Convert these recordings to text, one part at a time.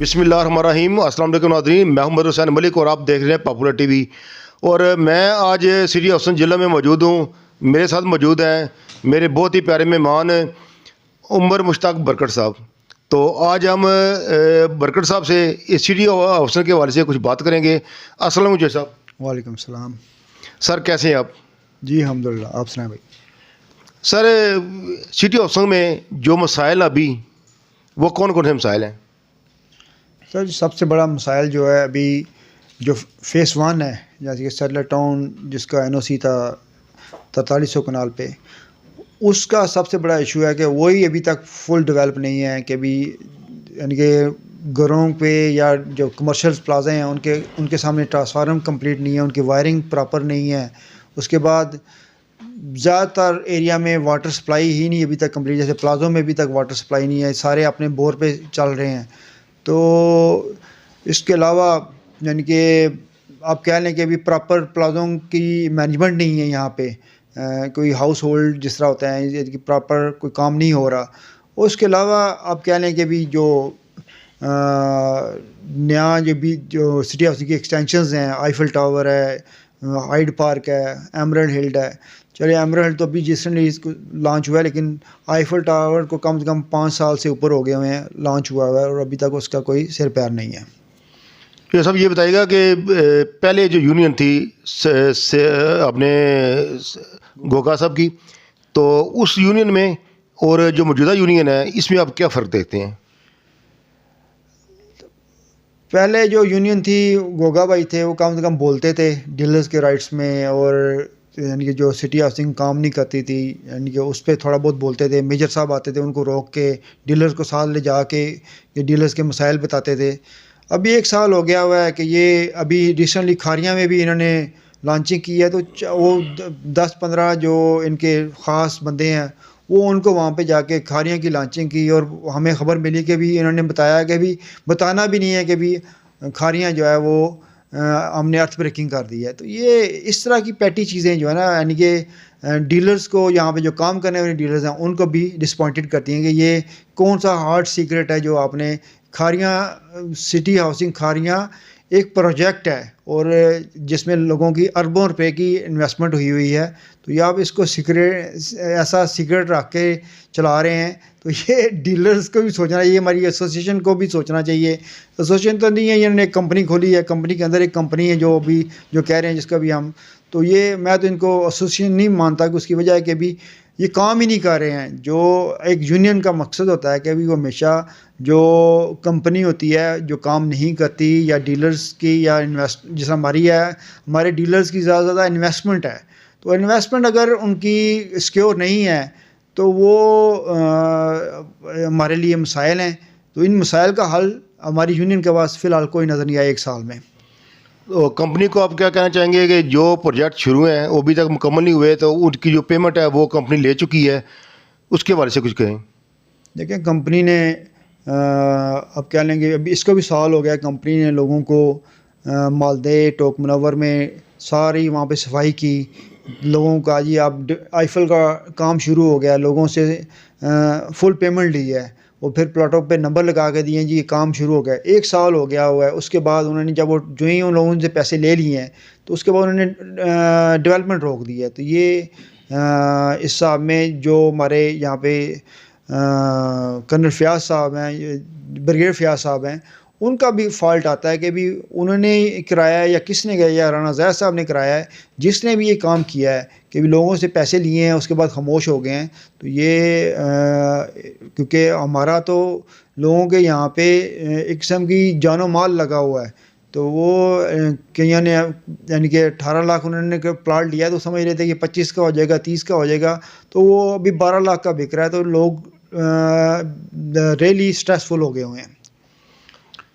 बिस्मिल्लाहिर्रहमानिर्रहीम। अस्सलाम वालेकुम नाज़रीन, मैं हूं हुसैन मलिक और आप देख रहे हैं पॉपुलर टीवी। और मैं आज सिटी हसन जिला में मौजूद हूं। मेरे साथ मौजूद हैं मेरे बहुत ही प्यारे मेहमान उमर मुश्ताक बरकट साहब। तो आज हम बरकट साहब से इस सिटी हसन के हवाले से कुछ बात करेंगे। अस्सलाम वालेकुम साहब। वालेकुम सलाम। सर कैसे हैं आप? जी अल्हम्दुलिल्लाह, आप सुनाएं भाई। सर, सिटी हसन में जो मसाइल अभी वो कौन कौन से मसाइल हैं? सर सबसे बड़ा मसाइल जो है अभी जो फ़ेस 1 है, जैसे कि सेटलर टाउन जिसका NOC था 4300 कनाल पे, उसका सबसे बड़ा इशू है कि वही अभी तक फुल डेवलप नहीं है। कि अभी यानी कि घरों पे या जो कमर्शियल प्लाजा हैं उनके सामने ट्रांसफार्मर कंप्लीट नहीं है, उनकी वायरिंग प्रॉपर नहीं है। उसके बाद ज़्यादातर एरिया में वाटर सप्लाई ही नहीं अभी तक कंप्लीट, जैसे प्लाज़ों में अभी तक वाटर सप्लाई नहीं है, सारे अपने बोर पे चल रहे हैं। तो इसके अलावा यानी कि आप कह लें कि अभी प्रॉपर प्लाज़ों की मैनेजमेंट नहीं है यहाँ पे। कोई हाउस होल्ड जिस तरह होता है कि प्रॉपर कोई काम नहीं हो रहा। उसके अलावा आप कह लें कि अभी जो नया जो सिटी हाउसिंग की एक्सटेंशंस हैं, आईफिल टावर है, हाइड पार्क है, एमरल्ड हिल है। चलिए एमरल्ड हिल तो अभी रिसेंटली इसको लॉन्च हुआ है, लेकिन आईफिल टावर को कम से कम 5 साल से ऊपर हो गए हुए हैं लॉन्च हुआ है और अभी तक उसका कोई सिर पैर नहीं है। ये सब ये बताइएगा कि पहले जो यूनियन थी से अपने गोगा साहब की, तो उस यूनियन में और जो मौजूदा यूनियन है इसमें आप क्या फ़र्क देखते हैं? पहले जो यूनियन थी, गोगा भाई थे, वो कम से कम बोलते थे डीलर्स के राइट्स में, और यानी कि जो सिटी हाउसिंग काम नहीं करती थी यानी कि उस पर थोड़ा बहुत बोलते थे। मेजर साहब आते थे, उनको रोक के डीलर्स को साथ ले जा के ये डीलर्स के मसाइल बताते थे। अभी 1 साल हो गया हुआ है कि ये अभी रिसेंटली खारियाँ में भी इन्होंने लॉन्चिंग की है, तो वो 10-15 जो इनके ख़ास बंदे हैं वो उनको वहाँ पे जाके खारियाँ की लॉन्चिंग की, और हमें ख़बर मिली कि भी इन्होंने बताया कि भी बताना भी नहीं है कि भी खारियाँ जो है वो हमने अर्थ ब्रेकिंग कर दी है। तो ये इस तरह की पैटी चीज़ें जो है ना, यानी कि डीलर्स को, यहाँ पे जो काम करने वाले डीलर्स हैं उनको भी डिसपॉइंटेड करती हैं कि ये कौन सा हार्ड सीक्रेट है जो आपने खारियाँ सिटी हाउसिंग खारियाँ एक प्रोजेक्ट है और जिसमें लोगों की अरबों रुपए की इन्वेस्टमेंट हुई है। तो ये आप इसको सीक्रेट ऐसा सीक्रेट रख के चला रहे हैं, तो ये डीलर्स को भी सोचना चाहिए, हमारी एसोसिएशन को भी सोचना चाहिए। एसोसिएशन तो नहीं है, इन्होंने एक कंपनी खोली है, कंपनी के अंदर एक कंपनी है जो अभी जो कह रहे हैं जिसका भी हम, तो ये मैं तो इनको एसोसिएशन नहीं मानता कि उसकी वजह है कि अभी ये काम ही नहीं कर रहे हैं। जो एक यूनियन का मकसद होता है कि अभी वो हमेशा जो कंपनी होती है जो काम नहीं करती, या डीलर्स की या इन्वेस्ट जैसा हमारी है, हमारे डीलर्स की ज़्यादा इन्वेस्टमेंट है, तो इन्वेस्टमेंट अगर उनकी सिक्योर नहीं है तो वो हमारे लिए मसाइल हैं। तो इन मसाइल का हल हमारी यूनियन के पास फ़िलहाल कोई नज़र नहीं आया 1 साल में। तो कंपनी को आप क्या कहना चाहेंगे कि जो प्रोजेक्ट शुरू हैं वो अभी तक मुकम्मल नहीं हुए, तो उनकी जो पेमेंट है वो कंपनी ले चुकी है, उसके बारे से कुछ कहें। देखिए कंपनी ने अब क्या लेंगे, अभी इसको भी साल हो गया, कंपनी ने लोगों को मालदे टोक मुनव्वर में सारी वहाँ पे सफाई की, लोगों का जी आप आईफिल का काम शुरू हो गया, लोगों से फुल पेमेंट ली है, और फिर प्लाटों पे नंबर लगा के दिए जी ये काम शुरू हो गया। 1 साल हो गया हुआ है। उसके बाद उन्होंने जब वो जो ही उन लोगों से पैसे ले लिए हैं तो उसके बाद उन्होंने डेवलपमेंट रोक दी है। तो ये इस हिसाब में जो हमारे यहाँ पे कर्नल फयाज साहब हैं, ब्रिगेड फयाज साहब हैं, उनका भी फॉल्ट आता है कि भी उन्होंने कराया है या किसने कराया, या राना ज़ैद साहब ने कराया है, जिसने भी ये काम किया है कि भी लोगों से पैसे लिए हैं उसके बाद खामोश हो गए हैं। तो ये क्योंकि हमारा तो लोगों के यहाँ पे एक किस्म की जानो माल लगा हुआ है, तो वो कईयों ने यानी कि 18 लाख उन्होंने प्लाट लिया तो समझ रहे थे कि 25 का हो जाएगा, 30 का हो जाएगा, तो वो अभी 12 लाख का बिक रहा है। तो लोग रियली स्ट्रेसफुल हो गए हुए हैं।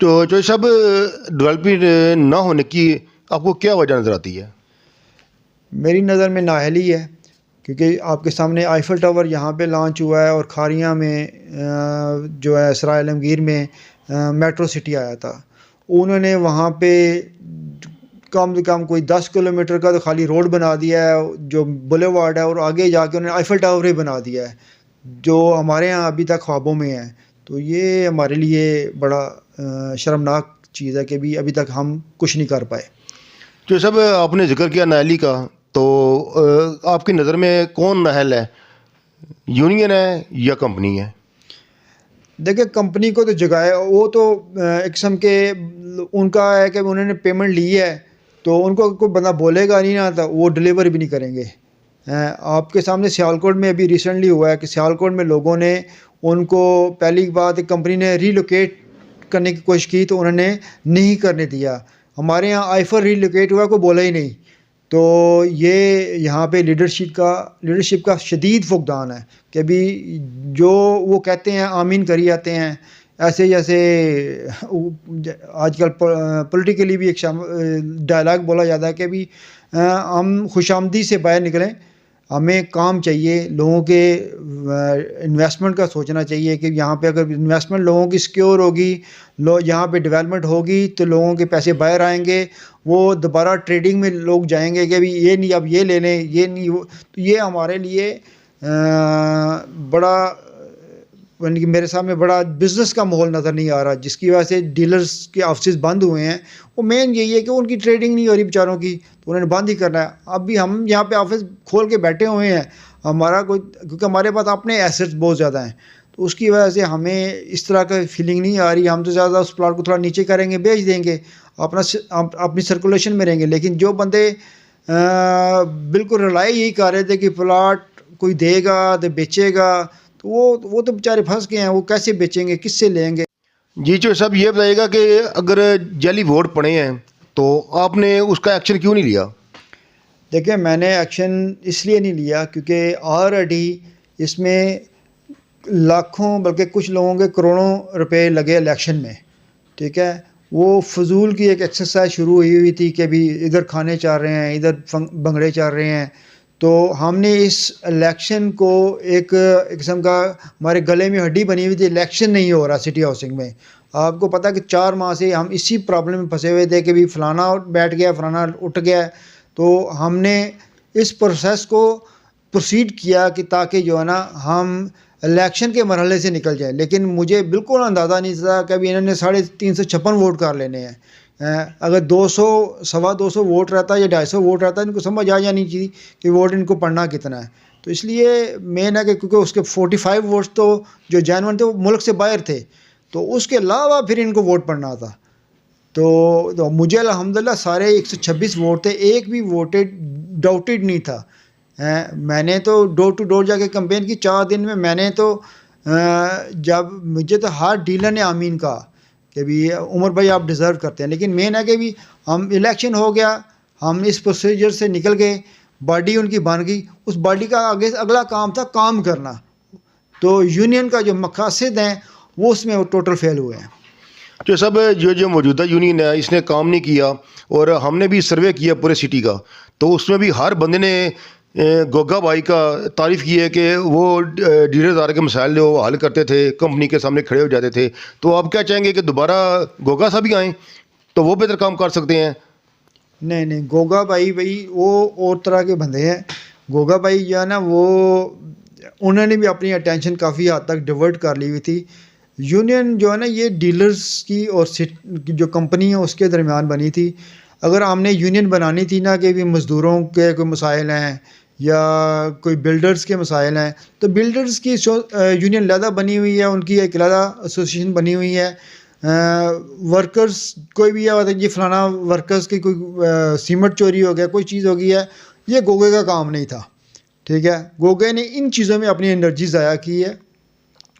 तो जो सब डेवलपमेंट ना होने की आपको क्या वजह नज़र आती है? मेरी नज़र में नाअहली है, क्योंकि आपके सामने आईफिल टावर यहाँ पे लॉन्च हुआ है, और खारियाँ में जो है सराय आलमगीर में मेट्रो सिटी आया था, उन्होंने वहाँ पे कम से कम कोई 10 किलोमीटर का तो खाली रोड बना दिया है जो बुलेवार्ड है, और आगे जाके उन्होंने आईफिल टावर ही बना दिया है जो हमारे यहाँ अभी तक ख्वाबों में है। तो ये हमारे लिए बड़ा शर्मनाक चीज़ है कि भी अभी तक हम कुछ नहीं कर पाए। जो सब आपने जिक्र किया नाहली का, तो आपकी नज़र में कौन नाहल है, यूनियन है या कंपनी है? देखिए, कंपनी को तो जगाए वो तो एक किस्म के उनका है कि उन्होंने पेमेंट ली है, तो उनको कोई बंदा बोलेगा नहीं ना, तो वो डिलीवर भी नहीं करेंगे। आपके सामने सियालकोट में अभी रिसेंटली हुआ है कि सियालकोट में लोगों ने उनको पहली बात कंपनी ने रीलोकेट करने की कोशिश की तो उन्होंने नहीं करने दिया। हमारे यहाँ आईफर रीलोकेट हुआ, कोई बोला ही नहीं। तो ये यहाँ पे लीडरशिप का शदीद फुकदान है कि अभी जो वो कहते हैं आमीन करी जाते हैं। ऐसे जैसे आजकल पॉलिटिकली भी एक डायलॉग बोला जाता है कि अभी हम खुशामदी से बाहर निकलें, हमें काम चाहिए, लोगों के इन्वेस्टमेंट का सोचना चाहिए कि यहाँ पे अगर इन्वेस्टमेंट लोगों की सिक्योर होगी, यहाँ पे डेवलपमेंट होगी तो लोगों के पैसे बाहर आएंगे, वो दोबारा ट्रेडिंग में लोग जाएंगे कि अभी ये नहीं अब ये ले लें, ये नहीं वो। तो ये हमारे लिए बड़ा यानी कि मेरे सामने बड़ा बिज़नेस का माहौल नज़र नहीं आ रहा, जिसकी वजह से डीलर्स के ऑफिस बंद हुए हैं। वो मेन यही है कि उनकी ट्रेडिंग नहीं हो रही बेचारों की, तो उन्होंने बंद ही करना है। अब भी हम यहाँ पे ऑफिस खोल के बैठे हुए हैं, हमारा कोई क्योंकि हमारे पास अपने एसेट्स बहुत ज़्यादा हैं, तो उसकी वजह से हमें इस तरह का फीलिंग नहीं आ रही। हम तो ज़्यादा उस प्लाट को थोड़ा नीचे करेंगे, बेच देंगे, अपनी सर्कुलेशन में रहेंगे। लेकिन जो बंदे बिल्कुल रिलाई यही कर रहे थे कि प्लाट कोई देगा तो बेचेगा, तो वो तो बेचारे फंस गए हैं। वो कैसे बेचेंगे, किससे लेंगे? जी चो साहब, ये बताइएगा कि अगर जाली वोट पड़े हैं तो आपने उसका एक्शन क्यों नहीं लिया? देखिए, मैंने एक्शन इसलिए नहीं लिया क्योंकि ऑलरेडी इसमें लाखों बल्कि कुछ लोगों के करोड़ों रुपए लगे इलेक्शन में। ठीक है, वो फजूल की एक एक्सरसाइज शुरू हुई थी कि अभी इधर खाने चल रहे हैं, इधर भंगड़े चल रहे हैं। तो हमने इस इलेक्शन को एक किस्म का हमारे गले में हड्डी बनी हुई थी। इलेक्शन नहीं हो रहा सिटी हाउसिंग में। आपको पता है कि 4 माह से हम इसी प्रॉब्लम में फंसे हुए थे कि भी फलाना बैठ गया, फलाना उठ गया। तो हमने इस प्रोसेस को प्रोसीड किया कि ताकि जो है ना हम इलेक्शन के मरहले से निकल जाए। लेकिन मुझे बिल्कुल अंदाज़ा नहीं था कि अभी इन्होंने 356 वोट कर लेने हैं। अगर 200 सवा 200 वोट रहता या 250 वोट रहता, इनको समझ आ जानी चाहिए कि वोट इनको पढ़ना कितना है। तो इसलिए मेन है कि क्योंकि उसके 45 वोट्स तो जो जेन्युइन थे वो मुल्क से बाहर थे, तो उसके अलावा फिर इनको वोट पढ़ना था। तो मुझे अल्हम्दुलिल्लाह सारे 126 वोट थे, एक भी वोटेड डाउटेड नहीं था। मैंने तो डोर टू डोर जाके कैंपेन की 4 दिन में। मैंने तो जब मुझे तो हर डीलर ने आमीन कहा कि भी उमर भाई आप डिज़र्व करते हैं। लेकिन मेन है कि भी हम इलेक्शन हो गया, हम इस प्रोसीजर से निकल गए, बॉडी उनकी बन गई। उस बॉडी का आगे अगला काम था काम करना। तो यूनियन का जो मकासद हैं वो उसमें वो टोटल फेल हुए हैं। जो सब जो मौजूदा यूनियन है इसने काम नहीं किया, और हमने भी सर्वे किया पूरे सिटी का, तो उसमें भी हर बंदे ने गोगा भाई का तारीफ़ की है कि वो डीलरदार के मसाइल जो हल करते थे, कंपनी के सामने खड़े हो जाते थे। तो आप क्या चाहेंगे कि दोबारा गोगा साहब ही आएँ तो वो बेहतर काम कर सकते हैं? नहीं, गोगा भाई वो और तरह के बंदे हैं। गोगा भाई जो है ना, वो उन्होंने भी अपनी अटेंशन काफ़ी हद तक डिवर्ट कर ली हुई थी। यूनियन जो है ना, ये डीलर्स की और जो कंपनी है उसके दरमियान बनी थी। अगर हमने यूनियन बनानी थी ना कि भी मज़दूरों के कोई मसाइल हैं या कोई बिल्डर्स के मसाइल हैं, तो बिल्डर्स की यूनियन अलहदा बनी हुई है, उनकी एक अलहदा एसोसिएशन बनी हुई है। वर्कर्स कोई भी है जी फलाना वर्कर्स की कोई सीमेंट चोरी हो गया, कोई चीज़ हो गई है, ये गोगे का काम नहीं था। ठीक है, गोगे ने इन चीज़ों में अपनी एनर्जी ज़ाया की है।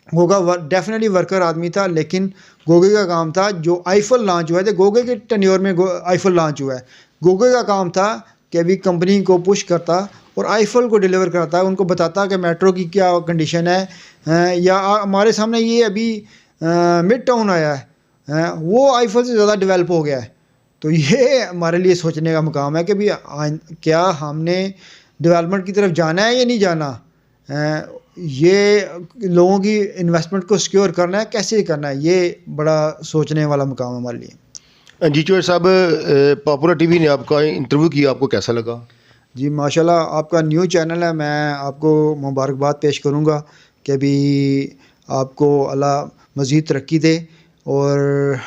गोगा डेफिनेटली वर्कर आदमी था, लेकिन गोगे का काम था जो आईफल लॉन्च हुआ है, गोगे के टेन्योर में आईफल लॉन्च हुआ है। गोगे का काम था कि अभी कंपनी को पुश करता और आईफल को डिलीवर करता है, उनको बताता कि मेट्रो की क्या कंडीशन है। या हमारे सामने ये अभी मिड टाउन आया है, वो आईफल से ज़्यादा डेवलप हो गया है। तो ये हमारे लिए सोचने का मुकाम है कि भी क्या हमने डेवलपमेंट की तरफ जाना है या नहीं जाना। ये लोगों की इन्वेस्टमेंट को सिक्योर करना है, कैसे करना है, ये बड़ा सोचने वाला मुकाम है हमारे लिए। जी चौधरी साहब, पॉपुलर टीवी ने आपका इंटरव्यू किया, आपको कैसा लगा? जी माशाल्लाह, आपका न्यू चैनल है, मैं आपको मुबारकबाद पेश करूंगा कि भी आपको अल्लाह मज़ीद तरक्की दे। और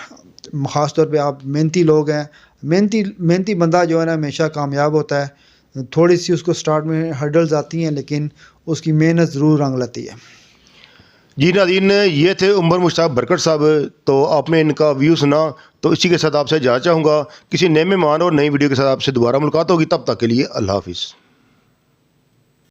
ख़ास तौर पे आप मेहनती लोग हैं, मेहनती बंदा जो है ना हमेशा कामयाब होता है। थोड़ी सी उसको स्टार्ट में हर्डल्स आती हैं, लेकिन उसकी मेहनत ज़रूर रंग लाती है। जी नाज़रीन, ये थे उमर मुश्ताक बरकत साहब। तो आपने इनका व्यू सुना, तो इसी के साथ आपसे जाना चाहूँगा किसी नए मेहमान और नई वीडियो के साथ आपसे दोबारा मुलाकात होगी। तब तक के लिए अल्लाह हाफिज़।